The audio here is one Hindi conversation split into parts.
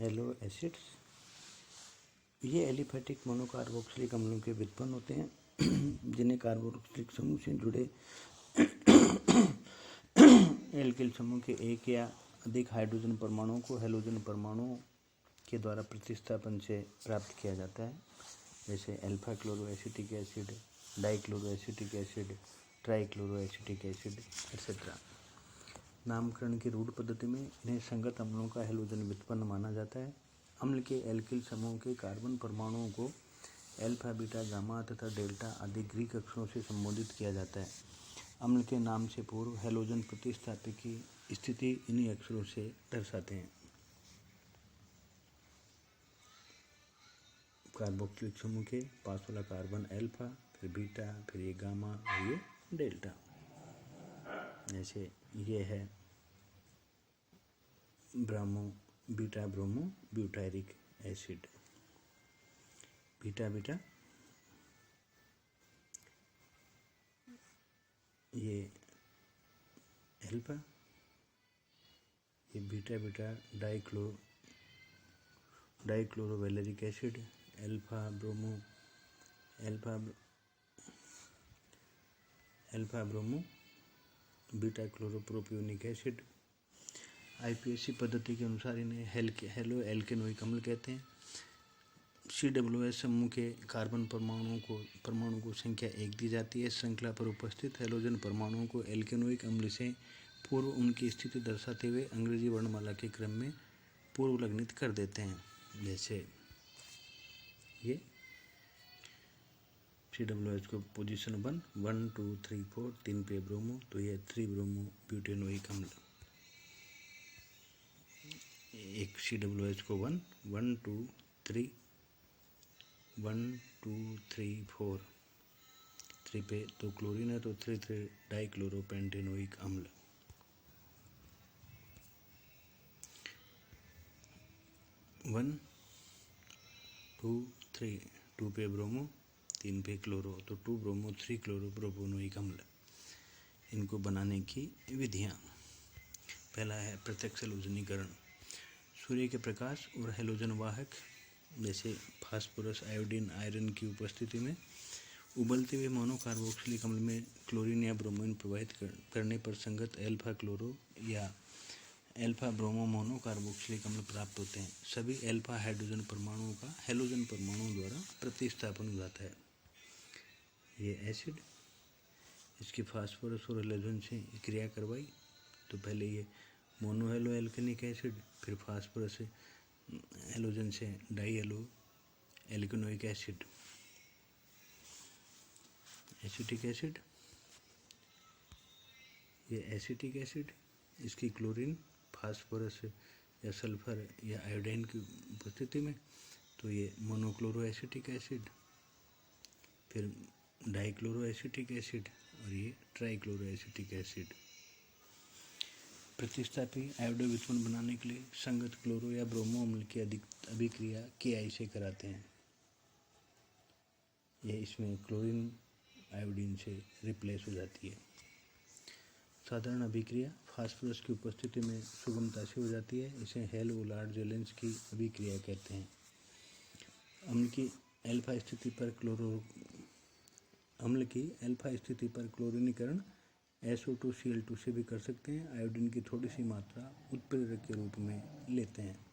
हेलो एसिड्स, ये एलिफेटिक मोनोकार्बोक्सिलिक अम्लों के व्युत्पन्न होते हैं जिन्हें कार्बोक्सिलिक समूह से जुड़े एल्किल समूह के एक या अधिक हाइड्रोजन परमाणुओं को हैलोजन परमाणुओं के द्वारा प्रतिस्थापन से प्राप्त किया जाता है, जैसे alpha chloroacetic acid, dichloroacetic acid, trichloroacetic acid etcetera. नामकरण की रूढ़ पद्धति में इन्हें संगत अम्लों का हैलोजन व्युत्पन्न माना जाता है। अम्ल के एल्किल समूह के कार्बन परमाणुओं को अल्फा, बीटा, गामा तथा डेल्टा आदि ग्रीक अक्षरों से संबोधित किया जाता है। अम्ल के नाम से पूर्व हैलोजन प्रतिस्थापक की स्थिति इन्हीं अक्षरों से दर्शाते हैं। कार्बोक्सिलिक समूह के पास वाला कार्बन अल्फा, फिर बीटा, फिर ये गामा और ये डेल्टा। जैसे ये है beta bromo butyric acid, beta beta, ये अल्फा, ये beta beta dichlorovaleric acid, alpha bromo beta chloropropionic acid. IUPAC पद्धति के अनुसार इन्हें हेलो एल्केनोइक अम्ल कहते हैं। COOH समूह के कार्बन परमाणु को संख्या 1 दी जाती है। श्रृंखला पर उपस्थित हैलोजन परमाणुओं को एल्केनोइक अम्ल से पूर्व उनकी स्थिति दर्शाते हुए अंग्रेजी वर्णमाला के क्रम में पूर्वलग्नित कर देते हैं। जैसे ये COOH को पोजीशन 1, 2, 3, 4 3 पे ब्रोमो, तो ये 3 ब्रोमो ब्यूटेनोइक अम्ल। एक COOH को 1, 2, 3 4 3 पे तो क्लोरीन है, तो 3 डाइक्लोरोपेंटेनोइक अम्ल। वन 2 3 2 पे ब्रोमो, 3 पे क्लोरो, तो 2 ब्रोमो 3 क्लोरोप्रोपोनोइक अम्ल। इनको बनाने की विधियाँ। पहला है प्रत्यक्ष हैलोजनीकरण। सूर्य के प्रकाश और हैलोजन वाहक जैसे फास्फोरस, आयोडीन, आयरन की उपस्थिति में उबलते हुए मोनोकार्बोक्सिलिक अम्ल में क्लोरीन या ब्रोमीन प्रवाहित करने पर संगत अल्फा क्लोरो या अल्फा ब्रोमो मोनोकार्बोक्सिलिक अम्ल प्राप्त होते हैं। सभी अल्फा हाइड्रोजन परमाणुओं का हैलोजन परमाणुओं द्वारा प्रतिस्थापन हो जाता है। ये एसिड, इसकी फास्फोरस और हैलोजन से क्रिया करवाई तो पहले ये मोनोहेलो एल्केनिक एसिड, फिर फास्फोरस हैलोजन से डाईहेलो एल्केनोइक एसिड। एसिटिक एसिड, ये एसिटिक एसिड, इसकी क्लोरीन, फास्फोरस या सल्फर या आयोडीन की उपस्थिति में तो ये मोनोक्लोरो एसिटिक एसिड, फिर डाइक्लोरो एसिटिक एसिड और ये ट्राइक्लोरो एसिटिक एसिड। प्रतिस्थापी आयोडो व्युत्पन्न बनाने के लिए संगत क्लोरो या ब्रोमो अम्ल की अभिक्रिया KI से कराते हैं। यह इसमें क्लोरीन आयोडीन से रिप्लेस हो जाती है। साधारण अभिक्रिया फास्फोरस की उपस्थिति में सुगमता से हो जाती है। इसे हेल-ओलार्ड-जेलेंस की अभिक्रिया कहते हैं। अम्ल की अल्फा स्थिति पर क्लोरीनीकरण SO2Cl2 से भी कर सकते हैं। आयोडीन की थोड़ी सी मात्रा उत्प्रेरक के रूप में लेते हैं।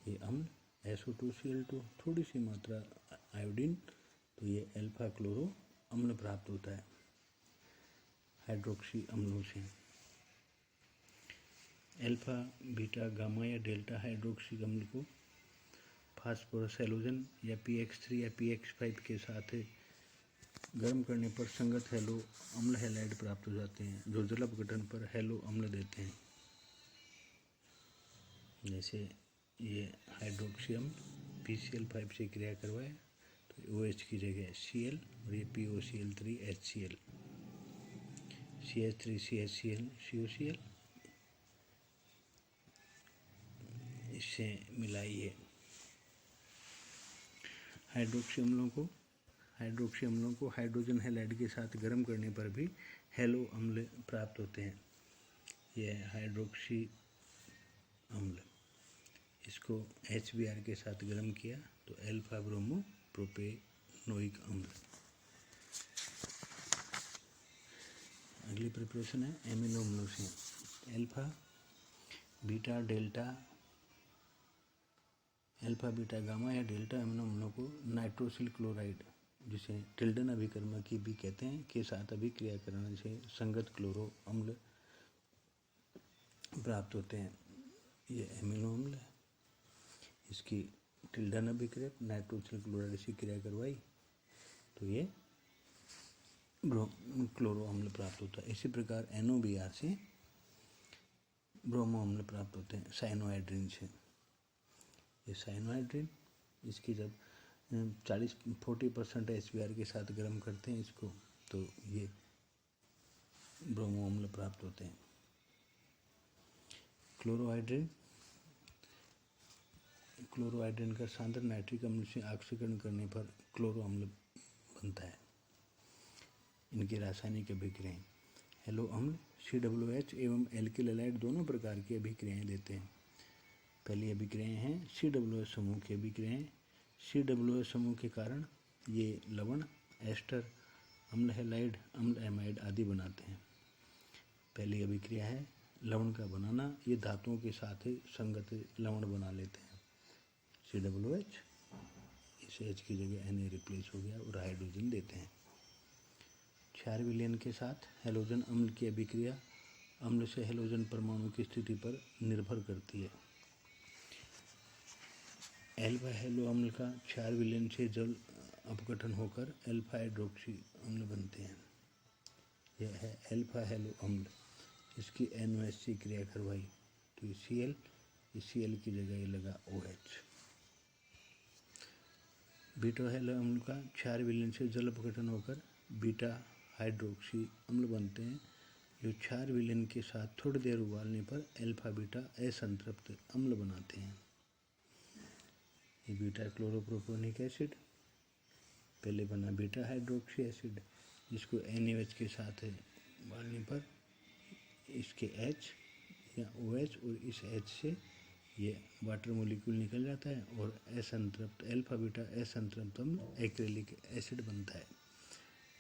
ये अम्ल SO2Cl2, थोड़ी सी मात्रा आयोडीन, तो ये अल्फा क्लोरो अम्ल प्राप्त होता है हाइड्रोक्सी अम्लों से। अल्फा, बीटा, गामा या डेल्टा हाइड्रोक्सी अम्ल को फास्फोरस हैलोजन या PX3 या PX5 के साथ गर्म करने पर संगत हैलो अम्ल हैलाइड प्राप्त हो जाते हैं, जो जल अपघटन पर हैलो अम्ल देते हैं। जैसे ये हाइड्रोक्सी अम्ल PCl5 से क्रिया करवाए तो OH की जगह Cl और ये POCl3 HCl, CH3 CHCl COCl, इससे मिलाइए। हाइड्रोक्सी अम्लों को हाइड्रोजन हैलाइड के साथ गर्म करने पर भी हैलो अम्ल प्राप्त होते हैं। यह हाइड्रोक्सी अम्ल। इसको HBr के साथ गर्म किया तो अल्फा ब्रोमो प्रोपेनोइक अम्ल। अगली प्रिपरेशन है एमिनो अम्लों से। Alpha beta delta, alpha beta gamma या डेल्टा अमीनो अम्लों को नाइट्रोसिल क्लोराइड, जिसे टिल्डन अभिकर्मक की भी कहते हैं, के साथ अभिक्रिया करने से संगत क्लोरो अम्ल प्राप्त होते हैं। ये एमिनो अम्ल है, इसकी टिल्डन अभिक्रिया नाइट्रोसिल क्लोराइड से क्रिया करवाई तो ये क्लोरो अम्ल प्राप्त होता है। इसी प्रकार NOBr से ब्रोमो अम्ल प्राप्त होते हैं साइनोहाइड्रिन से। ये साइनोहाइड्रिन, इसकी जब 40-40% HBr के साथ गर्म करते हैं इसको तो ये ब्रोमो अम्ल प्राप्त होते हैं। क्लोरोहाइड्रिन का सांद्र नाइट्रिक अम्ल से ऑक्सीकरण करने पर क्लोरो अम्ल बनता है। इनकी रासायनिक अभिक्रियाएं हेलो अम्ल COOH एवं एल्किल हैलाइड दोनों प्रकार की अभिक्रियाएं देते हैं। पहली अभिक्रियाएं हैं COOH समूह की अभिक्रियाएं। COOH समूह के कारण ये लवण, एस्टर, अम्ल हैलाइड, अम्ल एमाइड आदि बनाते हैं। पहली अभिक्रिया है लवण का बनाना। ये धातुओं के साथ ही संगत लवण बना लेते हैं। COOH, इस H की जगह Na रिप्लेस हो गया और हाइड्रोजन देते हैं। क्षार विलयन के साथ हैलोजन अम्ल की अभिक्रिया अम्ल से हैलोजन परमाणु की स्थिति पर निर्भर करती है। एल्फा हैलो अम्ल का क्षार विलयन से जल अपघटन होकर अल्फा हाइड्रोक्सी अम्ल बनते हैं। यह है अल्फा हैलो अम्ल। इसकी NOH से क्रिया करवाई तो Cl, इस Cl की जगह ये लगा OH। बीटा हैलो अम्ल का क्षार विलयन से जल अपघटन होकर बीटा हाइड्रोक्सी अम्ल बनते हैं, जो क्षार विलयन के साथ थोड़ी देर उबालने पर अल्फा बीटा असंतृप्त अम्ल बनाते हैं। ये बीटा क्लोरोप्रोपेनिक एसिड, पहले बना बीटा हाइड्रोक्सी एसिड, जिसको NaOH के साथ उबालने पर इसके H या OH और इस H से ये वाटर मोलिक्यूल निकल जाता है और असंतृप्त अल्फा बीटा असंतृप्त अम्ल एक्रेलिक एसिड बनता है।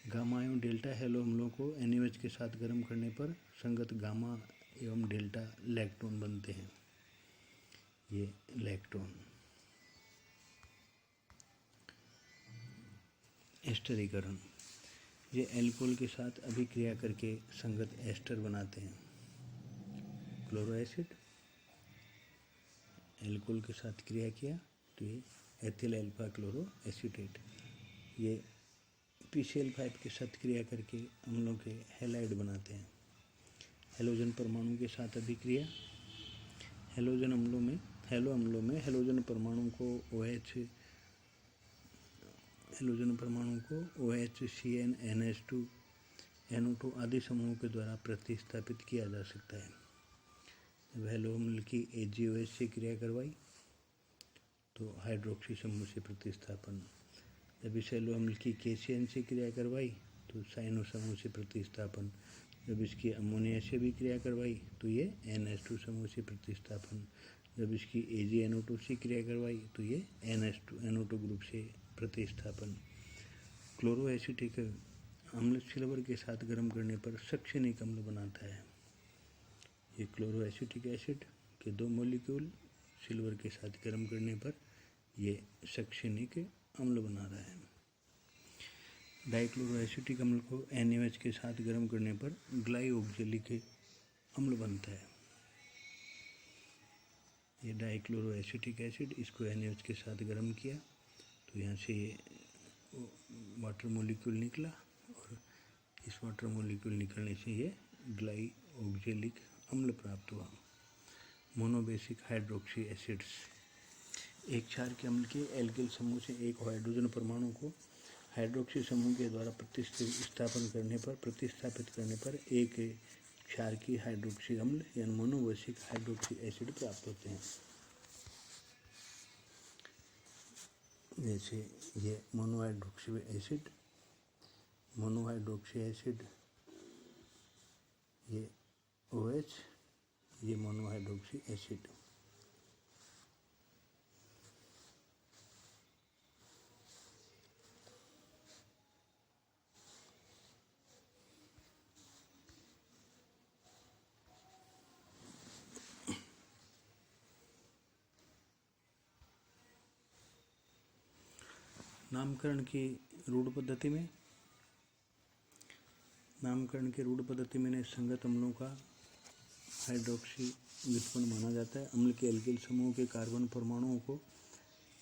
गामा एवं डेल्टा हैलो अम्लों को NaOH के साथ गर्म करने पर संगत गामा एवं डेल्टा लैक्टोन बनते हैं। ये लैक्टोन। एस्टरीकरण, ये एल्कोहल के साथ अभिक्रिया करके संगत एस्टर बनाते हैं। क्लोरो एसिड, एल्कोहल के साथ क्रिया किया तो ये एथिल अल्फा क्लोरो एसीटेट। ये PCl5 के साथ क्रिया करके अम्लों के हैलाइड बनाते हैं। हैलोजन परमाणु के साथ अभिक्रिया, हैलो अम्लों में हैलोजन परमाणु को OH, CN, NH2, NO2 आदि समूहों के द्वारा प्रतिस्थापित किया जा सकता है। जब हैलो अम्ल की AgOH से क्रिया करवाई तो हाइड्रोक्सी समूह से प्रतिस्थापन। जब इस हैलो अम्ल की KCN से क्रिया करवाई तो साइनो समूह से प्रतिस्थापन। जब इसकी अमोनिया से भी क्रिया करवाई तो ये NH2 समूह से प्रतिस्थापन। जब इसकी AgNO2 से क्रिया करवाई तो ये NH2NO2 ग्रुप से प्रतिस्थापन। क्लोरो एसिटिक अम्ल सिल्वर के साथ गर्म करने पर सक्सेनिक अम्ल बनाता है। ये क्लोरो एसिटिक एसिड के 2 मॉलिक्यूल सिल्वर के साथ गर्म करने पर ये सक्सेनिक अम्ल बना रहा है। डाइक्लोरो एसिटिक अम्ल को NaOH के साथ गर्म करने पर ग्लाइओक्जेलिक अम्ल बनता है। ये डाइक्लोरो एसिटिक एसिड, इसको NaOH के साथ गर्म किया तो यहाँ से ये वाटर मोलिक्यूल निकला और इस वाटर मोलिक्यूल निकलने से ये ग्लाइओक्जेलिक अम्ल प्राप्त हुआ। मोनोबेसिक हाइड्रोक्सी एसिड्स, एक क्षार के अम्ल के एल्किल समूह से एक हाइड्रोजन परमाणु को हाइड्रोक्सी समूह के द्वारा प्रतिस्थापित करने पर एक क्षार की हाइड्रोक्सी अम्ल या मोनोबेसिक हाइड्रोक्सी एसिड प्राप्त होते हैं। जैसे ये मोनोहाइड्रोक्सी एसिड, ये OH, ये मोनोहाइड्रोक्सी एसिड। नामकरण की रूढ़ पद्धति में संगत अम्लों का हाइड्रोक्सी व्युत्पन्न माना जाता है। अम्ल के एल्किल समूह के कार्बन परमाणुओं को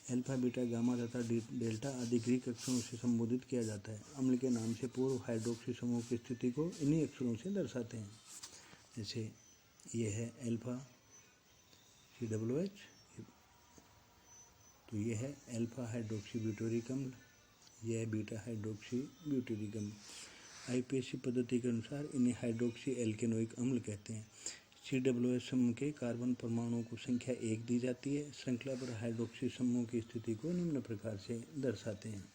अल्फा, बीटा, गामा तथा डेल्टा आदि ग्रीक अक्षरों से संबोधित किया जाता है। अम्ल के नाम से पूर्व हाइड्रोक्सी समूह की स्थिति को इन्हीं अक्षरों से दर्शाते हैं। जैसे ये है अल्फा COOH, तो ये है अल्फा हाइड्रोक्सी ब्यूटेरिक अम्ल, यह है बीटा हाइड्रोक्सी ब्यूटेरिक अम्ल। IPSC पद्धति के अनुसार इन्हें हाइड्रोक्सी एल्केनोइक अम्ल कहते हैं। COOH समूह के कार्बन परमाणुओं को संख्या 1 दी जाती है। श्रृंखला पर हाइड्रोक्सी समूह की स्थिति को निम्न प्रकार से दर्शाते हैं।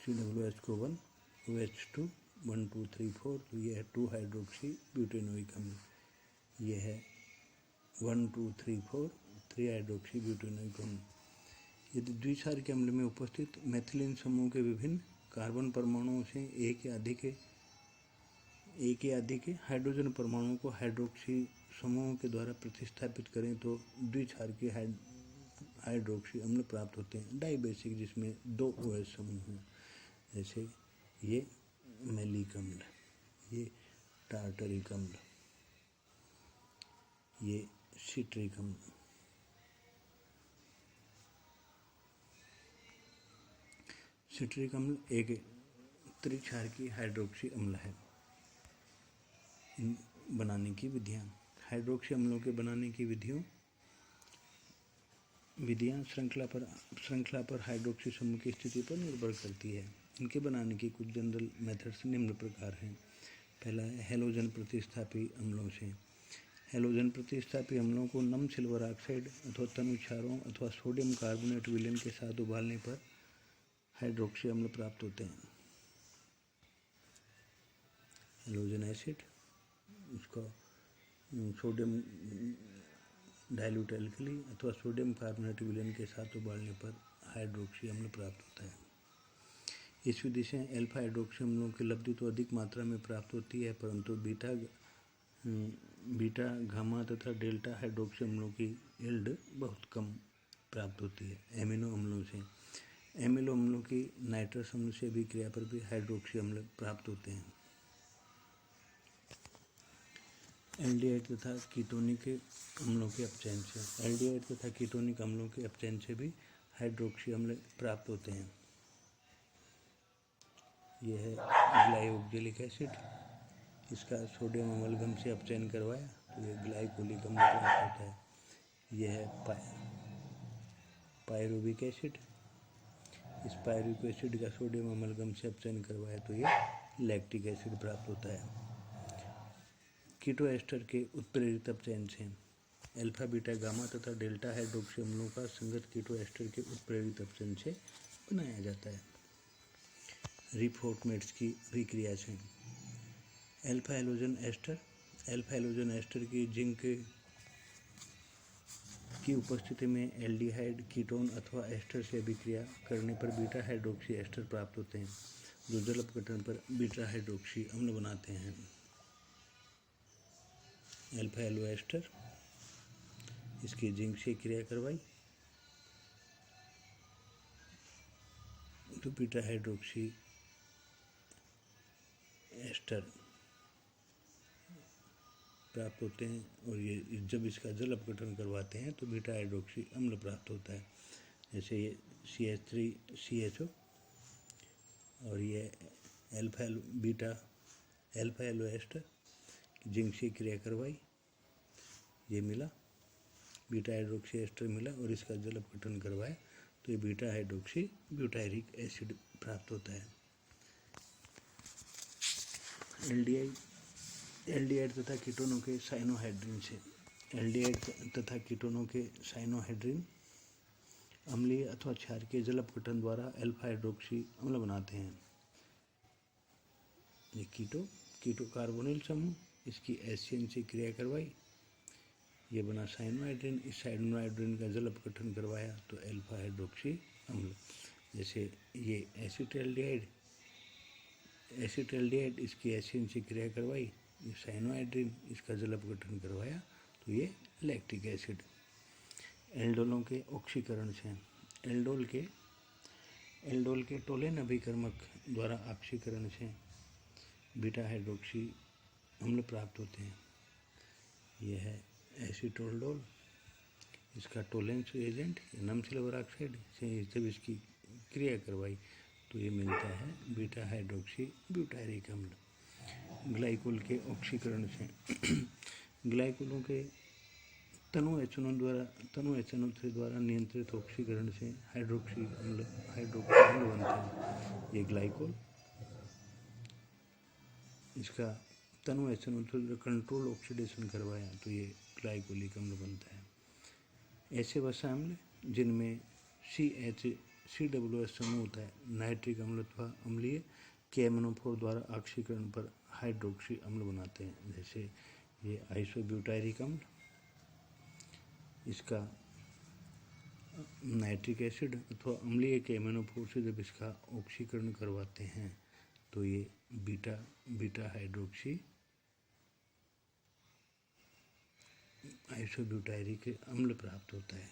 COOH को 1, OH2 1 2 3 4, तो यह है 2 हाइड्रोक्सी ब्यूटेनोइक अम्ल। यह है 1 2 3 4 3 हाइड्रोक्सी ब्यूटेनोइक अम्ल। यदि द्विक्षार के अम्ल में उपस्थित मेथिलीन समूह के विभिन्न कार्बन परमाणुओं से एक या अधिक हाइड्रोजन परमाणुओं को हाइड्रोक्सी समूह के द्वारा प्रतिस्थापित करें तो द्विक्षार के हाइड्रोक्सी अम्ल प्राप्त होते हैं। डाइबेसिक, जिसमें 2 OH समूह हैं, जैसे ये मैलिक अम्ल, ये टार्टरिक अम्ल, ये सिट्रिक अम्ल। सिट्रिक अम्ल एक त्रिक्षारकीय हाइड्रोक्सी अम्ल है। इन बनाने की विधियाँ, हाइड्रोक्सी अम्लों के बनाने की विधियाँ श्रृंखला पर हाइड्रोक्सी समूह की स्थिति पर निर्भर करती है। इनके बनाने की कुछ जनरल मेथड्स निम्न प्रकार हैं। पहला है हैलोजन प्रतिस्थापी अम्लों से। हैलोजन प्रतिस्थापी अम्लों को नम सिल्वर ऑक्साइड अथवा तनु क्षारों अथवा सोडियम कार्बोनेट विलयन के साथ उबालने पर हाइड्रोक्सी अम्ल प्राप्त होते हैं। हैलोजन एसिड, इसका सोडियम डाइल्यूट एल्कली अथवा सोडियम कार्बोनेट विलयन के साथ उबालने पर हाइड्रोक्सी अम्ल प्राप्त होता है। इस विधि से अल्फा हाइड्रोक्सी अम्लों की लब्धि तो अधिक मात्रा में प्राप्त होती है, परंतु बीटा, गामा तथा डेल्टा हाइड्रोक्सी अम्लों की यील्ड बहुत कम प्राप्त होती है। एमिनो अम्लों की नाइट्रस अम्ल से अभिक्रिया पर भी हाइड्रोक्सी अम्ल प्राप्त होते हैं। एल्डिहाइड तथा कीटोनिक अम्लों के अपचयन से भी हाइड्रोक्सी अम्ल प्राप्त होते हैं। यह है ग्लाइओक्जेलिक एसिड, इसका सोडियम अमलगम से अपचयन करवाया तो यह ग्लाइकोलिक अम्ल प्राप्त होता है। यह है पायरुविक एसिड, इस पायरुविक एसिड का सोडियम अमलगम से अपचयन करवाया तो यह लैक्टिक एसिड प्राप्त होता है। कीटो एस्टर के उत्प्रेरित अपचयन से अल्फा, बीटा, गामा तथा डेल्टा हाइड्रोक्सी अम्लों का संगत कीटो एस्टर के उत्प्रेरित अपचयन से बनाया जाता है। रिफोर्टमेट्स की अभिक्रिया से अल्फा हैलोजन एस्टर की जिंक की उपस्थिति में एल्डिहाइड, कीटोन अथवा एस्टर से अभिक्रिया करने पर बीटा हाइड्रोक्सी एस्टर प्राप्त होते हैं, जो जल अपघटन पर बीटा हाइड्रोक्सी अम्ल बनाते हैं। अल्फा हैलो एस्टर, इसकी जिंक से क्रिया करवाई तो बीटा हाइड्रोक्सी एस्टर प्राप्त होते हैं, और ये जब इसका जल अपघटन करवाते हैं तो बीटा हाइड्रोक्सी अम्ल प्राप्त होता है। जैसे ये CH3CHO, और ये अल्फा हैलो एस्टर जिंक से क्रिया करवाई, ये मिला बीटा हाइड्रोक्सी एस्टर मिला, और इसका जल अपघटन करवाया तो ये बीटा हाइड्रोक्सी ब्यूटायरिक एसिड प्राप्त होता है। एल्डिहाइड तथा कीटोनों के साइनोहाइड्रिन से एल्डिहाइड तथा कीटोनों के साइनोहाइड्रिन अम्लीय अथवा क्षारकीय जल अपघटन द्वारा अल्फा हाइड्रोक्सी अम्ल बनाते हैं। ये कीटो कार्बोनिल समूह, इसकी एससीएन से क्रिया करवाई, ये बना साइनोहाइड्रिन, इस साइनोहाइड्रिन का जल अपघटन करवाया तो अल्फा हाइड्रोक्सी अम्ल। जैसे ये एसिटाल्डिहाइड, इसकी एससीएन से क्रिया करवाई, ये साइनोहाइड्रिन, इसका जल अपघटन करवाया तो ये लैक्टिक एसिड। एल्डोलों के ऑक्सीकरण से एल्डोल के टोलेन अभिकर्मक द्वारा ऑक्सीकरण से बीटा हाइड्रोक्सी अम्ल प्राप्त होते हैं। यह है एसीटोल्डोल। इसका टोलेंस एजेंट नम सिल्वर ऑक्साइड से जब इसकी क्रिया करवाई तो ये मिलता है बीटा हाइड्रोक्सी ब्यूटायरिक अम्ल। ग्लाइकोल के ऑक्सीकरण से ग्लाइकोलों के तनु एचएनओ3 द्वारा नियंत्रित ऑक्सीकरण से हाइड्रोक्सी अम्ल बनते हैं। ये ग्लाइकोल, इसका तनु एचएनओ3 कंट्रोल ऑक्सीडेशन करवाया तो ये ग्लाइकोलिक अम्ल बनता है। ऐसे वसा अम्ल जिनमें CH-COO समूह होता है नाइट्रिक अम्ल अथवा अम्लीय KMNO4 द्वारा ऑक्सीकरण पर हाइड्रोक्सी अम्ल बनाते हैं। जैसे ये आइसोब्यूटायरिक अम्ल, इसका नाइट्रिक एसिड अथवा अम्लीय KMNO4 से जब इसका ऑक्सीकरण करवाते हैं तो ये बीटा हाइड्रोक्सी आइसोब्यूटायरिक अम्ल प्राप्त होता है।